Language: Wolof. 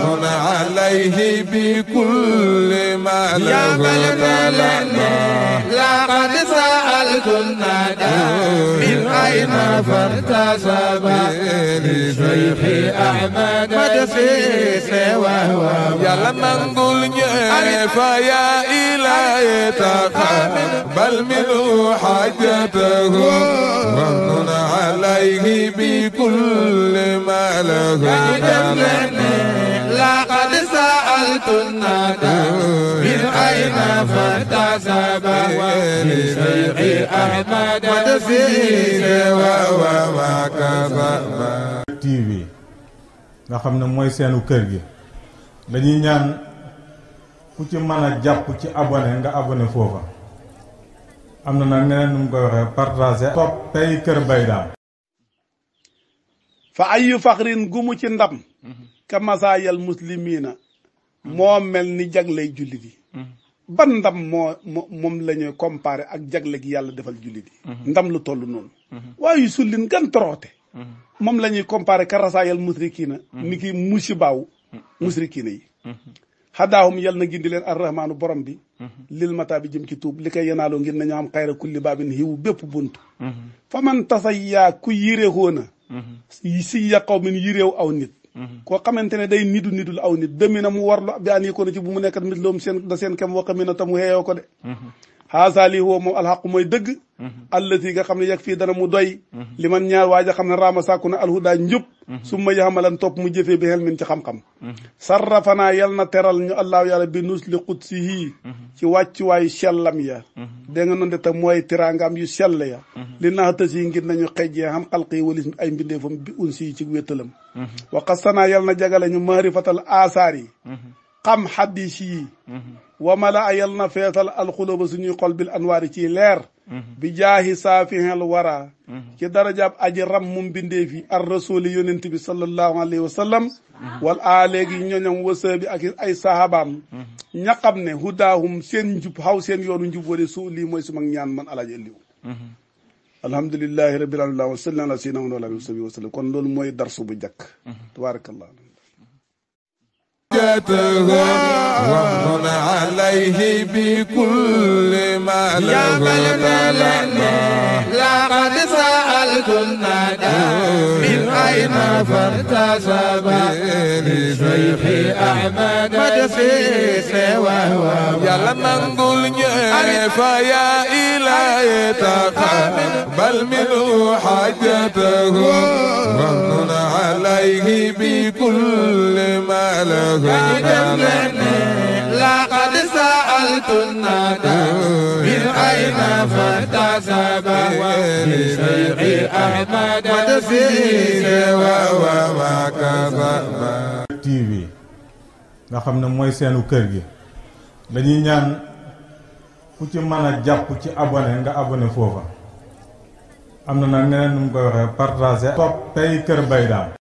ومن عليه بكل ما له لقد سألت الندى من أين فارتسب لشيخ أحمد مدسيس وهو يلا منقول فيا إلهي تقبل منه حاجته ومن عليه بكل ما له لقد سألت الندى من أين فارتسب لشيخ أحمد مدسيس وهو TV nga xam ne mooy seenu kër gi dañuy ñaan ku ci mën a jàpp ci abonné nga abonné foofa am na nag neneen nu mu koy waxee partager topp tey Kër Mbaye Dame fa ayu faxrin gumu ci ndam ka masaayal muslimiina moo mel ni jagley jullit yi ban ndam moom la ñuy comparé ak jagle gi yàlla defal jullit yi ndam lu toll noonu waaye sullin gan toroote moom la ñuy comparé ka rasaayal musrikiina ni ki musibaaw musrikiina yi xadaahum yal na gindi leen arrahmaanu borom bi lil mata bi jëm ci tuub li koy yenaaloo ngir nañu am xayra kulli baabin xiwu bépp bunt fa man tasayyaa ku yiréexoona si yaqaw min yiréew aw nit koo xamante ne day nidul aw nit demi na mu warlu bi an yikoona ci bu mu nekkat mit loom seen da seen kem waqa mi na tamu xeeyoo ko de xaasaali woo moom alxaqu mooy dëgg allati nga xam ne yeg fii dana mu doy li man ñaar waaja xam ne raama sàkku na alhudaa njub su ma yaxamalan topp mu jëfee bi xel min ci xam-xam sarrafanaa yal na teral ñu allaahu yàlla bi nus li qudsihi ci wàccuwaayu sellam ya dégg nga noonu de te mooy tiraangam yu sell ya li naxtas yi ngir nañu xejjee xam xalqi walis ay mbindeefam bi un si ci wéttalam wa qasanaa yal na jagale ñu maarifatal asaar yi xam xaddis yi wa mala a yal na feetal alxulóoba suñuy xol bil anwaari ci leer bi jaahi saafihel wara ci darajaab aji ram mum bindee fi ar rasuli yonent bi sallallahu alayhi wa sallam wal a léegi ñoñam wasa bi ak ay sahabaam ña xam ne hudaahum seen njub xaw seen yoonu njub wade su lii mooy sumag ñaan man alaaji ëlliw alhamdulillahi rabbil alamin wa sallallahu ala sayyidina wa alihi wa sallam kon loolu mooy darsu bu jàkk tabarakallah ومن عليه بكل ما له لقد سألت الندى من أين فارتسب لشيخ أحمد مدسيس وهو يلا منقول فيا إلهي تقبل منه حاجته ومن عليه بكل ما له لقد سألت الندى من أين فارتسب لشيخ أحمد مدسيس وهو TV nga xam ne mooy seenu kër gi dañuy ñaan ku ci mën a jàpp ci abonné nga abonné foofa am na nag neneen nu mu koy waxee partager topp tey Kër Mbaye Dame